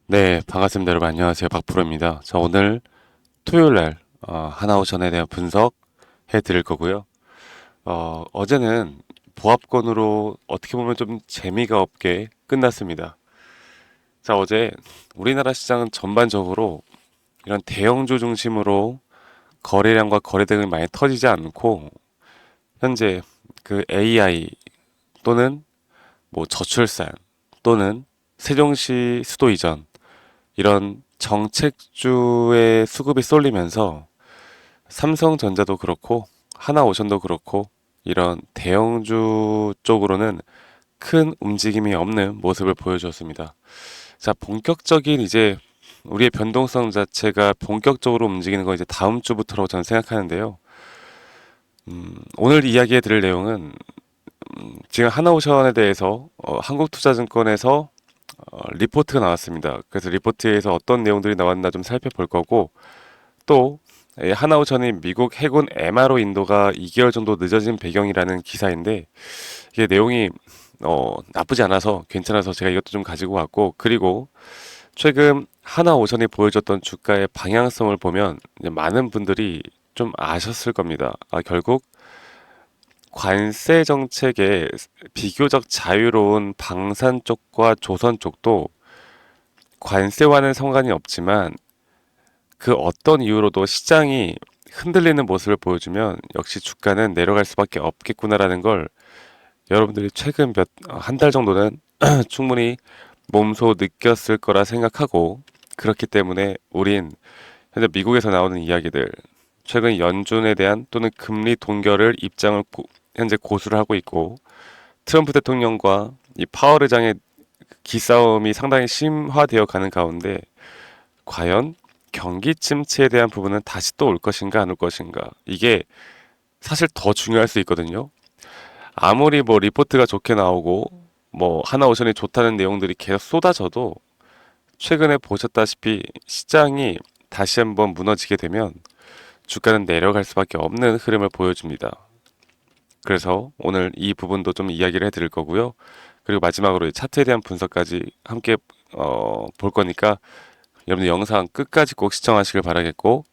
네, 반갑습니다. 여러분 안녕하세요. 박프로입니다. 자, 오늘 토요일 날 하나오션에 대한 분석해 드릴 거고요. 어제는 보합권으로 어떻게 보면 좀 재미가 없게 끝났습니다. 자, 어제 우리나라 시장은 전반적으로 이런 대형주 중심으로 거래량과 거래 등이 많이 터지지 않고 현재 그 AI 또는 뭐 저출산 또는 세종시 수도 이전 이런 정책주의 수급이 쏠리면서 삼성전자도 그렇고 하나오션도 그렇고 이런 대형주 쪽으로는 큰 움직임이 없는 모습을 보여주었습니다. 자, 본격적인 이제 우리의 변동성 자체가 본격적으로 움직이는 건 이제 다음 주부터라고 저는 생각하는데요. 오늘 이야기해 드릴 내용은 지금 하나오션에 대해서 한국투자증권에서 리포트가 나왔습니다. 그래서 리포트에서 어떤 내용들이 나왔나 좀 살펴볼 거고 또 하나오션이 미국 해군 MRO 인도가 2개월 정도 늦어진 배경이라는 기사인데 이게 내용이 나쁘지 않아서 괜찮아서 제가 이것도 좀 가지고 왔고 그리고 최근 하나오션이 보여줬던 주가의 방향성을 보면 이제 많은 분들이 좀 아셨을 겁니다. 결국 관세 정책에 비교적 자유로운 방산 쪽과 조선 쪽도 관세와는 상관이 없지만 그 어떤 이유로도 시장이 흔들리는 모습을 보여주면 역시 주가는 내려갈 수밖에 없겠구나라는 걸 여러분들이 최근 한 달 정도는 충분히 몸소 느꼈을 거라 생각하고 그렇기 때문에 우린 현재 미국에서 나오는 이야기들 최근 연준에 대한 또는 금리 동결을 입장을 현재 고수를 하고 있고 트럼프 대통령과 이 파월 의장의 기싸움이 상당히 심화되어 가는 가운데 과연 경기 침체에 대한 부분은 다시 또 올 것인가 안 올 것인가 이게 사실 더 중요할 수 있거든요. 아무리 뭐 리포트가 좋게 나오고 뭐 하나오션이 좋다는 내용들이 계속 쏟아져도 최근에 보셨다시피 시장이 다시 한번 무너지게 되면 주가는 내려갈 수밖에 없는 흐름을 보여줍니다. 그래서 오늘 이 부분도 좀 이야기를 해드릴 거고요. 그리고 마지막으로 이 차트에 대한 분석까지 함께 볼 거니까 여러분들 영상 끝까지 꼭 시청하시길 바라겠고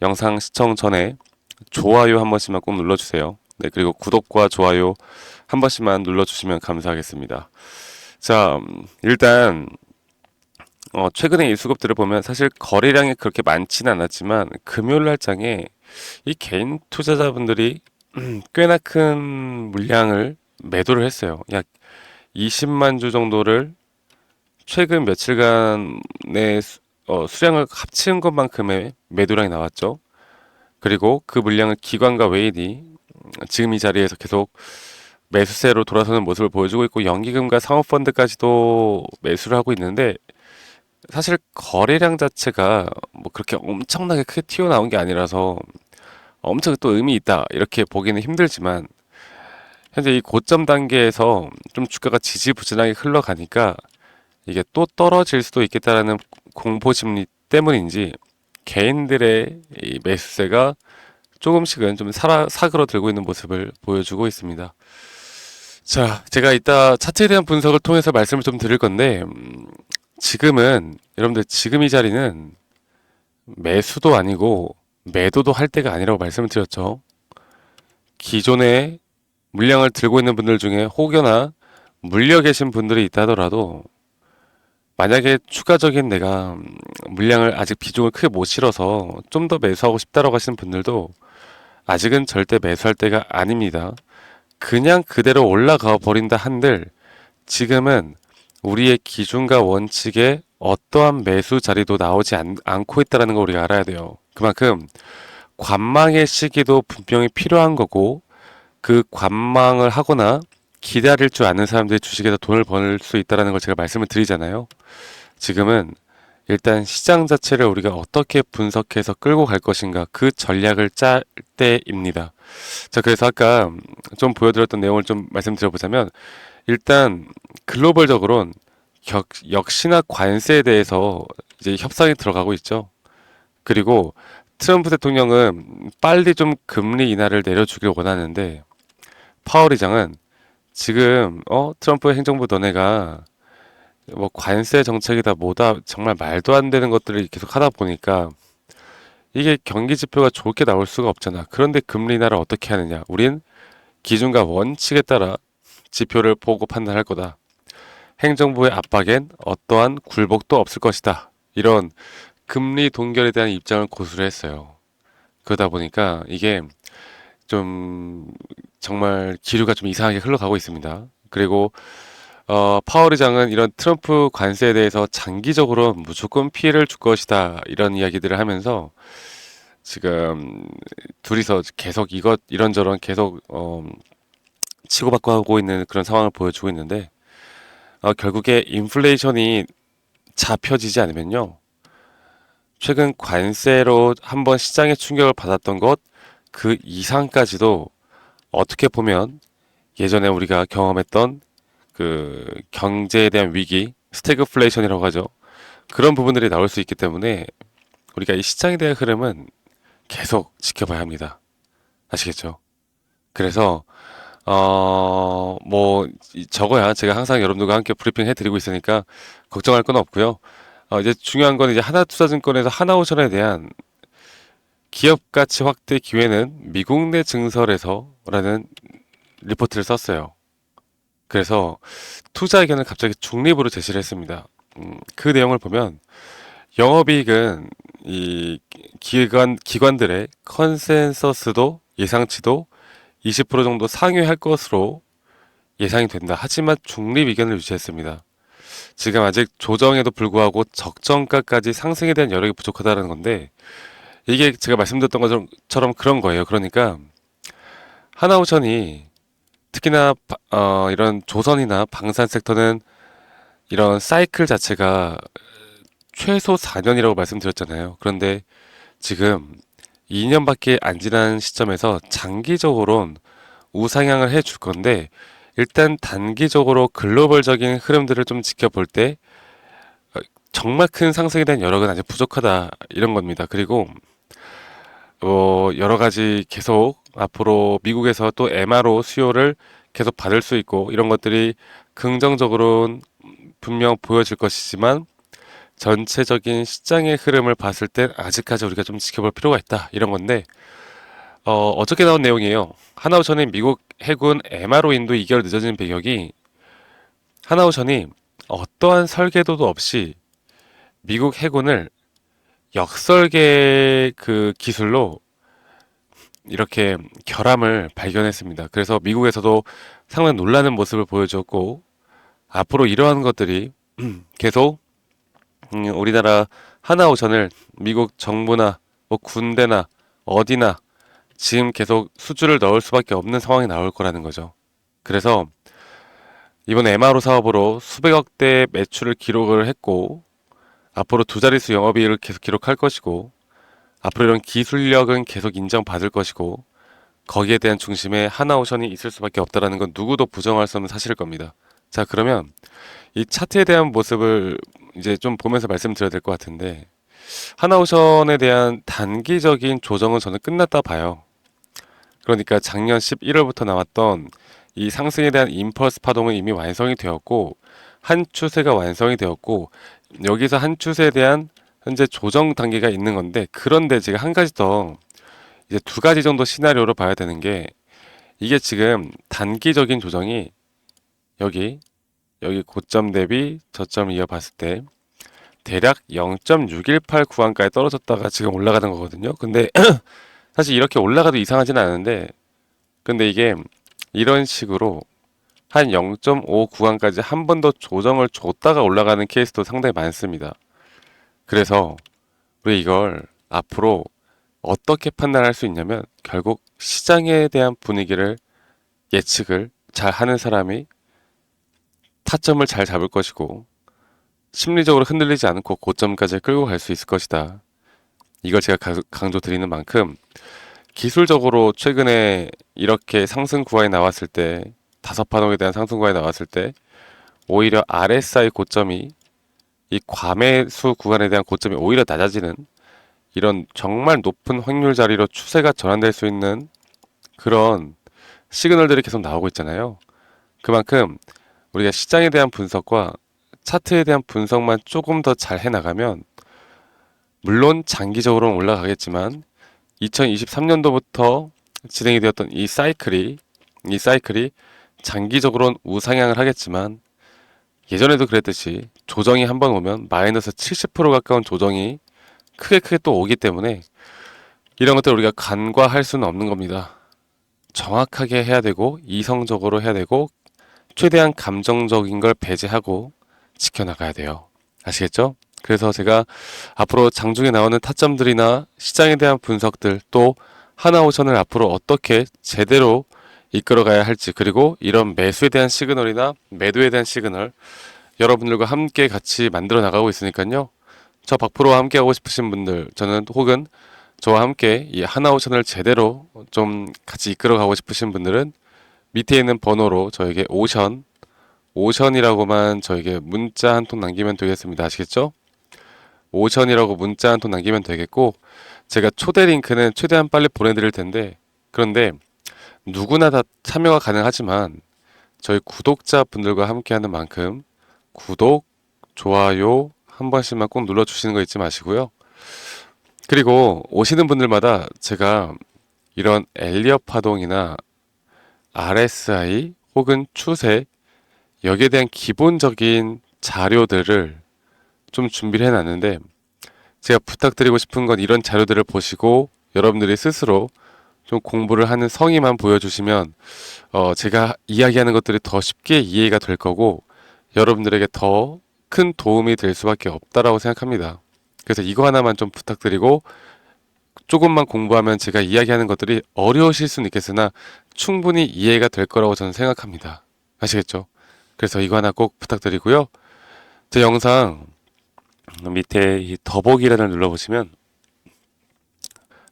영상 시청 전에 좋아요 한 번씩만 꼭 눌러주세요. 네, 그리고 구독과 좋아요 한 번씩만 눌러주시면 감사하겠습니다. 자, 일단 최근에 이 수급들을 보면 사실 거래량이 그렇게 많지는 않았지만 금요일 날장에 이 개인 투자자분들이 꽤나 큰 물량을 매도를 했어요. 약 20만 주 정도를 최근 며칠간의 수량을 합친 것만큼의 매도량이 나왔죠. 그리고 그 물량을 기관과 외인이 지금 이 자리에서 계속 매수세로 돌아서는 모습을 보여주고 있고 연기금과 사모펀드까지도 매수를 하고 있는데 사실 거래량 자체가 뭐 그렇게 엄청나게 크게 튀어나온 게 아니라서 엄청 또 의미 있다 이렇게 보기는 힘들지만 현재 이 고점 단계에서 좀 주가가 지지부진하게 흘러가니까 이게 또 떨어질 수도 있겠다라는 공포 심리 때문인지 개인들의 이 매수세가 조금씩은 좀 사그러들고 있는 모습을 보여주고 있습니다. 자, 제가 이따 차트에 대한 분석을 통해서 말씀을 좀 드릴 건데, 지금은, 여러분들 지금 이 자리는 매수도 아니고 매도도 할 때가 아니라고 말씀을 드렸죠. 기존에 물량을 들고 있는 분들 중에 혹여나 물려 계신 분들이 있다 하더라도 만약에 추가적인 내가 물량을 아직 비중을 크게 못 실어서 좀 더 매수하고 싶다라고 하시는 분들도 아직은 절대 매수할 때가 아닙니다. 그냥 그대로 올라가 버린다 한들 지금은 우리의 기준과 원칙에 어떠한 매수 자리도 나오지 않고 있다는 걸 우리가 알아야 돼요. 그만큼 관망의 시기도 분명히 필요한 거고 그 관망을 하거나 기다릴 줄 아는 사람들이 주식에서 돈을 벌 수 있다는 걸 제가 말씀을 드리잖아요. 지금은 일단 시장 자체를 우리가 어떻게 분석해서 끌고 갈 것인가 그 전략을 짤 때입니다. 자, 그래서 아까 좀 보여드렸던 내용을 좀 말씀드려보자면 일단 글로벌적으로는 역시나 관세에 대해서 이제 협상이 들어가고 있죠. 그리고 트럼프 대통령은 빨리 좀 금리 인하를 내려주길 원하는데 파월 의장은 지금 트럼프 행정부 너네가 뭐 관세 정책이다 뭐다 정말 말도 안 되는 것들을 계속 하다 보니까 이게 경기 지표가 좋게 나올 수가 없잖아. 그런데 금리 인하를 어떻게 하느냐? 우린 기준과 원칙에 따라 지표를 보고 판단할 거다. 행정부의 압박엔 어떠한 굴복도 없을 것이다. 이런 금리 동결에 대한 입장을 고수를 했어요. 그러다 보니까 이게 좀 정말 기류가 좀 이상하게 흘러가고 있습니다. 그리고 파월 의장은 이런 트럼프 관세에 대해서 장기적으로 무조건 피해를 줄 것이다. 이런 이야기들을 하면서 지금 둘이서 계속 이런저런 계속 치고받고 하고 있는 그런 상황을 보여주고 있는데 결국에 인플레이션이 잡혀지지 않으면요. 최근 관세로 한번 시장의 충격을 받았던 것 그 이상까지도 어떻게 보면 예전에 우리가 경험했던 그 경제에 대한 위기, 스태그플레이션이라고 하죠. 그런 부분들이 나올 수 있기 때문에 우리가 이 시장에 대한 흐름은 계속 지켜봐야 합니다. 아시겠죠? 그래서 뭐 저거야 제가 항상 여러분들과 함께 브리핑 해드리고 있으니까 걱정할 건 없고요. 이제 중요한 건 이제 하나투자증권에서 하나오션에 대한 기업 가치 확대 기회는 미국 내 증설에서라는 리포트를 썼어요. 그래서 투자 의견을 갑자기 중립으로 제시를 했습니다. 그 내용을 보면 영업이익은 이 기관들의 컨센서스도 예상치도 20% 정도 상회할 것으로 예상이 된다. 하지만 중립 의견을 유지했습니다. 지금 아직 조정에도 불구하고 적정가까지 상승에 대한 여력이 부족하다는 건데 이게 제가 말씀드렸던 것처럼 그런 거예요. 그러니까 하나오션이 특히나 이런 조선이나 방산 섹터는 이런 사이클 자체가 최소 4년이라고 말씀드렸잖아요. 그런데 지금 2년밖에 안 지난 시점에서 장기적으로는 우상향을 해줄 건데 일단 단기적으로 글로벌적인 흐름들을 좀 지켜볼 때 정말 큰 상승에 대한 여력은 아직 부족하다 이런 겁니다. 그리고 여러 가지 계속 앞으로 미국에서 또 MRO 수요를 계속 받을 수 있고 이런 것들이 긍정적으로는 분명 보여질 것이지만 전체적인 시장의 흐름을 봤을 땐 아직까지 우리가 좀 지켜볼 필요가 있다 이런 건데 어저께 나온 내용이에요. 하나오션의 미국 해군 MRO 인도 2개월 늦어진 배경이 하나오션이 어떠한 설계도도 없이 미국 해군을 역설계 그 기술로 이렇게 결함을 발견했습니다. 그래서 미국에서도 상당히 놀라는 모습을 보여줬고 앞으로 이러한 것들이 계속 우리나라 하나오션을 미국 정부나 뭐 군대나 어디나 지금 계속 수주를 넣을 수밖에 없는 상황이 나올 거라는 거죠. 그래서 이번 MRO 사업으로 수백억 대 매출을 기록을 했고 앞으로 두 자릿수 영업이익을 계속 기록할 것이고 앞으로 이런 기술력은 계속 인정받을 것이고 거기에 대한 중심에 하나오션이 있을 수밖에 없다라는 건 누구도 부정할 수 없는 사실일 겁니다. 자, 그러면 이 차트에 대한 모습을 이제 좀 보면서 말씀드려야 될 것 같은데 하나오션에 대한 단기적인 조정은 저는 끝났다 봐요. 그러니까 작년 11월부터 나왔던 이 상승에 대한 임펄스 파동은 이미 완성이 되었고 한 추세가 완성이 되었고 여기서 한 추세에 대한 현재 조정 단계가 있는 건데 그런데 제가 한 가지 더 이제 두 가지 정도 시나리오로 봐야 되는 게 이게 지금 단기적인 조정이 여기 고점 대비 저점 이어봤을 때 대략 0.618 구간까지 떨어졌다가 지금 올라가는 거거든요. 근데 사실 이렇게 올라가도 이상하진 않은데 근데 이게 이런 식으로 한 0.5 구간까지 한 번 더 조정을 줬다가 올라가는 케이스도 상당히 많습니다. 그래서 우리 이걸 앞으로 어떻게 판단할 수 있냐면 결국 시장에 대한 분위기를 예측을 잘 하는 사람이 타점을 잘 잡을 것이고 심리적으로 흔들리지 않고 고점까지 끌고 갈 수 있을 것이다. 이걸 제가 강조 드리는 만큼 기술적으로 최근에 이렇게 상승 구간이 나왔을 때 다섯 파동에 대한 상승 구간이 나왔을 때 오히려 RSI 고점이 이 과매수 구간에 대한 고점이 오히려 낮아지는 이런 정말 높은 확률 자리로 추세가 전환될 수 있는 그런 시그널들이 계속 나오고 있잖아요. 그만큼 우리가 시장에 대한 분석과 차트에 대한 분석만 조금 더 잘 해나가면 물론 장기적으로는 올라가겠지만 2023년도부터 진행이 되었던 이 사이클이 장기적으로는 우상향을 하겠지만 예전에도 그랬듯이 조정이 한번 오면 마이너스 70% 가까운 조정이 크게 또 오기 때문에 이런 것들 우리가 간과할 수는 없는 겁니다. 정확하게 해야 되고 이성적으로 해야 되고 최대한 감정적인 걸 배제하고 지켜나가야 돼요. 아시겠죠? 그래서 제가 앞으로 장중에 나오는 타점들이나 시장에 대한 분석들 또 하나오션을 앞으로 어떻게 제대로 이끌어가야 할지 그리고 이런 매수에 대한 시그널이나 매도에 대한 시그널 여러분들과 함께 같이 만들어 나가고 있으니까요. 저 박프로와 함께 하고 싶으신 분들 저는 혹은 저와 함께 이 하나오션을 제대로 좀 같이 이끌어 가고 싶으신 분들은 밑에 있는 번호로 저에게 오션이라고만 저에게 문자 한 통 남기면 되겠습니다. 아시겠죠? 오션이라고 문자 한 통 남기면 되겠고 제가 초대 링크는 최대한 빨리 보내드릴 텐데 그런데 누구나 다 참여가 가능하지만 저희 구독자분들과 함께하는 만큼 구독, 좋아요 한 번씩만 꼭 눌러주시는 거 잊지 마시고요. 그리고 오시는 분들마다 제가 이런 엘리엇 파동이나 RSI 혹은 추세 여기에 대한 기본적인 자료들을 좀 준비를 해놨는데 제가 부탁드리고 싶은 건 이런 자료들을 보시고 여러분들이 스스로 좀 공부를 하는 성의만 보여주시면 제가 이야기하는 것들이 더 쉽게 이해가 될 거고 여러분들에게 더 큰 도움이 될 수밖에 없다라고 생각합니다. 그래서 이거 하나만 좀 부탁드리고 조금만 공부하면 제가 이야기하는 것들이 어려우실 수는 있겠으나 충분히 이해가 될 거라고 저는 생각합니다. 아시겠죠? 그래서 이거 하나 꼭 부탁드리고요. 제 영상 밑에 이 더보기란을 눌러보시면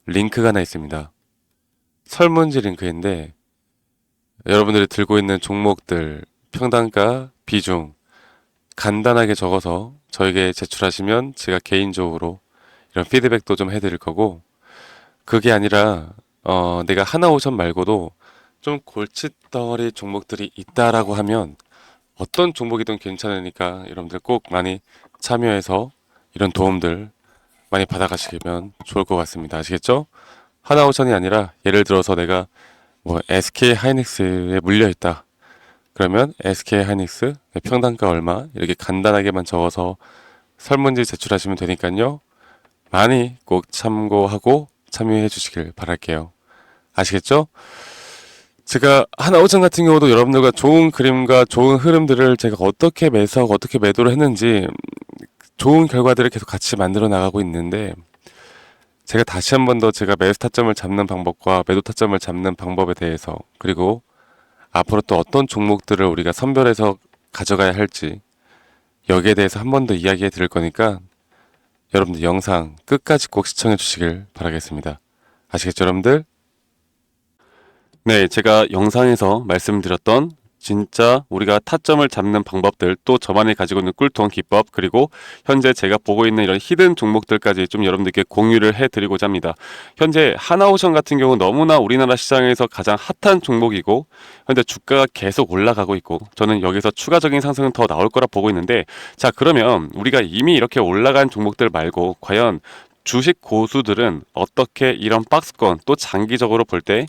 링크가 하나 있습니다. 설문지 링크인데 여러분들이 들고 있는 종목들, 평단가, 비중 간단하게 적어서 저에게 제출하시면 제가 개인적으로 이런 피드백도 좀 해드릴 거고 그게 아니라 내가 하나오션 말고도 좀 골칫덩어리 종목들이 있다라고 하면 어떤 종목이든 괜찮으니까 여러분들 꼭 많이 참여해서 이런 도움들 많이 받아가시면 좋을 것 같습니다. 아시겠죠? 하나오션이 아니라 예를 들어서 내가 뭐 SK 하이닉스에 물려 있다. 그러면 SK 하이닉스 평단가 얼마 이렇게 간단하게만 적어서 설문지 제출하시면 되니까요. 많이 꼭 참고하고 참여해 주시길 바랄게요. 아시겠죠? 제가 하나오션 같은 경우도 여러분들과 좋은 그림과 좋은 흐름들을 제가 어떻게 매수하고 어떻게 매도를 했는지 좋은 결과들을 계속 같이 만들어 나가고 있는데 제가 다시 한 번 더 제가 매수 타점을 잡는 방법과 매도 타점을 잡는 방법에 대해서 그리고 앞으로 또 어떤 종목들을 우리가 선별해서 가져가야 할지 여기에 대해서 한 번 더 이야기해 드릴 거니까 여러분들 영상 끝까지 꼭 시청해 주시길 바라겠습니다. 아시겠죠, 여러분들? 네, 제가 영상에서 말씀드렸던 진짜 우리가 타점을 잡는 방법들 또 저만이 가지고 있는 꿀통 기법 그리고 현재 제가 보고 있는 이런 히든 종목들까지 좀 여러분들께 공유를 해드리고자 합니다. 현재 하나오션 같은 경우 너무나 우리나라 시장에서 가장 핫한 종목이고 현재 주가가 계속 올라가고 있고 저는 여기서 추가적인 상승은 더 나올 거라 보고 있는데 자 그러면 우리가 이미 이렇게 올라간 종목들 말고 과연 주식 고수들은 어떻게 이런 박스권 또 장기적으로 볼 때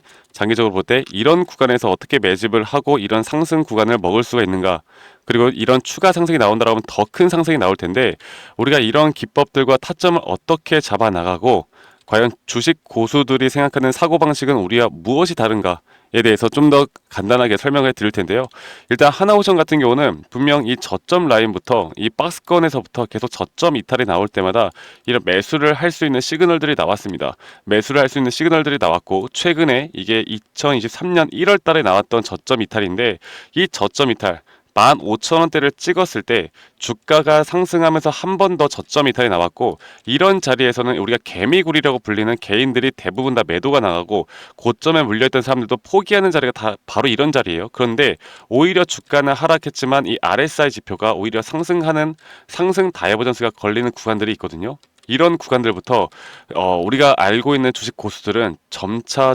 이런 구간에서 어떻게 매집을 하고 이런 상승 구간을 먹을 수가 있는가 그리고 이런 추가 상승이 나온다고 하면 더 큰 상승이 나올 텐데 우리가 이런 기법들과 타점을 어떻게 잡아 나가고 과연 주식 고수들이 생각하는 사고방식은 우리와 무엇이 다른가에 대해서 좀 더 간단하게 설명을 드릴 텐데요. 일단 하나오션 같은 경우는 분명 이 저점 라인부터 이 박스권에서부터 계속 저점 이탈이 나올 때마다 이런 매수를 할 수 있는 시그널들이 나왔습니다. 매수를 할 수 있는 시그널들이 나왔고 최근에 이게 2023년 1월 달에 나왔던 저점 이탈인데 이 저점 이탈 15,000원대를 찍었을 때 주가가 상승하면서 한 번 더 저점 이탈이 나왔고 이런 자리에서는 우리가 개미굴이라고 불리는 개인들이 대부분 다 매도가 나가고 고점에 물려있던 사람들도 포기하는 자리가 다 바로 이런 자리예요. 그런데 오히려 주가는 하락했지만 이 RSI 지표가 오히려 상승하는 상승 다이버전스가 걸리는 구간들이 있거든요. 이런 구간들부터 우리가 알고 있는 주식 고수들은 점차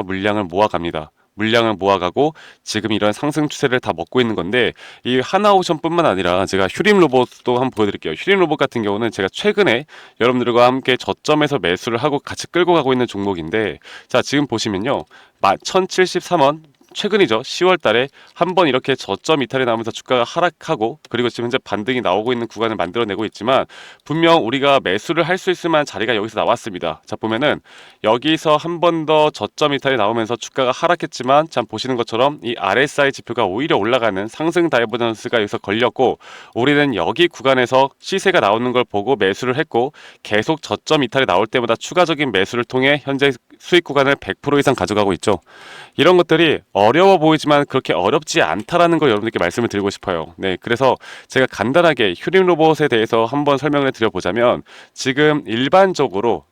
물량을 모아갑니다. 물량을 모아가고 지금 이런 상승 추세를 다 먹고 있는 건데, 이 하나오션뿐만 아니라 제가 휴림 로봇도 한번 보여드릴게요. 휴림 로봇 같은 경우는 제가 최근에 여러분들과 함께 저점에서 매수를 하고 같이 끌고 가고 있는 종목인데, 자 지금 보시면요, 1073원 최근이죠. 10월 달에 한번 이렇게 저점 이탈이 나오면서 주가가 하락하고, 그리고 지금 현재 반등이 나오고 있는 구간을 만들어내고 있지만, 분명 우리가 매수를 할 수 있을 만한 자리가 여기서 나왔습니다. 자 보면은 여기서 한 번 더 저점 이탈이 나오면서 주가가 하락했지만, 참 보시는 것처럼 이 RSI 지표가 오히려 올라가는 상승 다이버전스가 여기서 걸렸고, 우리는 여기 구간에서 시세가 나오는 걸 보고 매수를 했고, 계속 저점 이탈이 나올 때마다 추가적인 매수를 통해 현재 수익 구간을 100% 이상 가져가고 있죠. 이런 것들이 어려워 보이지만 그렇게 어렵지 않다라는 걸 여러분들께 말씀을 드리고 싶어요. 네, 그래서 제가 간단하게 휴림 로봇에 대해서 한번 설명을 드려보자면, 지금 일반적으로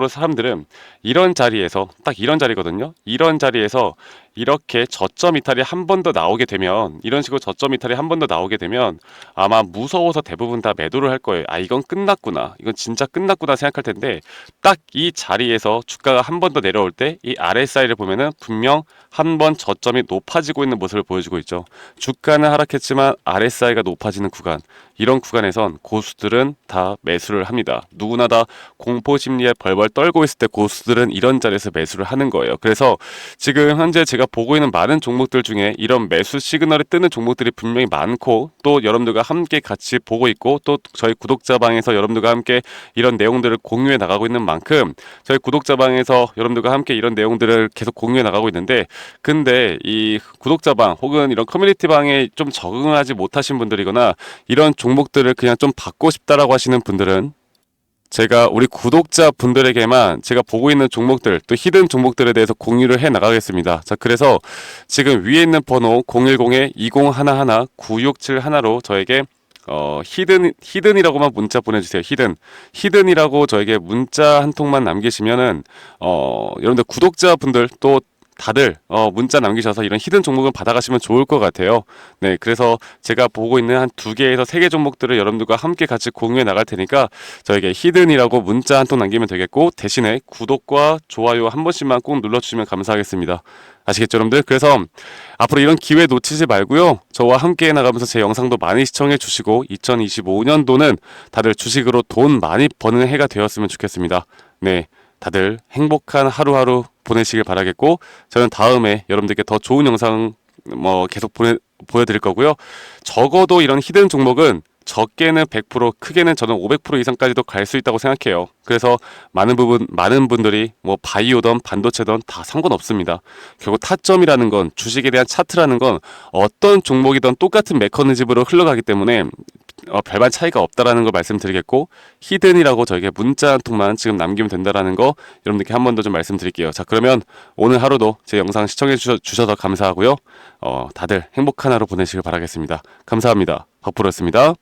사람들은 이런 자리에서, 딱 이런 자리거든요. 이런 자리에서 이렇게 저점 이탈이 한 번 더 나오게 되면, 이런 식으로 저점 이탈이 한 번 더 나오게 되면 아마 무서워서 대부분 다 매도를 할 거예요. 아, 이건 끝났구나, 이건 진짜 끝났구나 생각할 텐데, 딱 이 자리에서 주가가 한 번 더 내려올 때 이 RSI를 보면은 분명 한 번 저점이 높아지고 있는 모습을 보여주고 있죠. 주가는 하락했지만 RSI가 높아지는 구간, 이런 구간에선 고수들은 다 매수를 합니다. 누구나 다 공포 심리에 벌벌 떨고 있을 때 고수들은 이런 자리에서 매수를 하는 거예요. 그래서 지금 현재 제가 보고 있는 많은 종목들 중에 이런 매수 시그널이 뜨는 종목들이 분명히 많고, 또 여러분들과 함께 같이 보고 있고, 또 저희 구독자방에서 여러분들과 함께 이런 내용들을 공유해 나가고 있는 만큼, 저희 구독자방에서 여러분들과 함께 이런 내용들을 계속 공유해 나가고 있는데, 근데 이 구독자방 혹은 이런 커뮤니티방에 좀 적응하지 못하신 분들이거나 이런 종목들을 그냥 좀 받고 싶다라고 하시는 분들은, 제가 우리 구독자 분들에게만 제가 보고 있는 종목들, 또 히든 종목들에 대해서 공유를 해 나가겠습니다. 자, 그래서 지금 위에 있는 번호 010-2011-9671로 저에게 히든이라고만 문자 보내주세요. 히든이라고 저에게 문자 한 통만 남기시면은, 여러분들 구독자분들 또 다들 문자 남기셔서 이런 히든 종목을 받아가시면 좋을 것 같아요. 네, 그래서 제가 보고 있는 한 2개에서 3개 종목들을 여러분들과 함께 같이 공유해 나갈 테니까 저에게 히든이라고 문자 한 통 남기면 되겠고, 대신에 구독과 좋아요 한 번씩만 꼭 눌러주시면 감사하겠습니다. 아시겠죠, 여러분들? 그래서 앞으로 이런 기회 놓치지 말고요, 저와 함께 나가면서 제 영상도 많이 시청해 주시고, 2025년도는 다들 주식으로 돈 많이 버는 해가 되었으면 좋겠습니다. 네, 다들 행복한 하루하루 보내시길 바라겠고, 저는 다음에 여러분들께 더 좋은 영상 계속 보여드릴 거고요. 적어도 이런 히든 종목은 적게는 100%, 크게는 저는 500% 이상까지도 갈 수 있다고 생각해요. 그래서 많은 분들이 바이오든 반도체든 다 상관없습니다. 결국 타점이라는 건, 주식에 대한 차트라는 건 어떤 종목이든 똑같은 메커니즘으로 흘러가기 때문에 별반 차이가 없다라는 걸 말씀드리겠고, 히든이라고 저에게 문자 한 통만 지금 남기면 된다라는 거 여러분들께 한 번 더 좀 말씀드릴게요. 자, 그러면 오늘 하루도 제 영상 시청해 주셔서 감사하고요. 다들 행복한 하루 보내시길 바라겠습니다. 감사합니다. 박프로였습니다.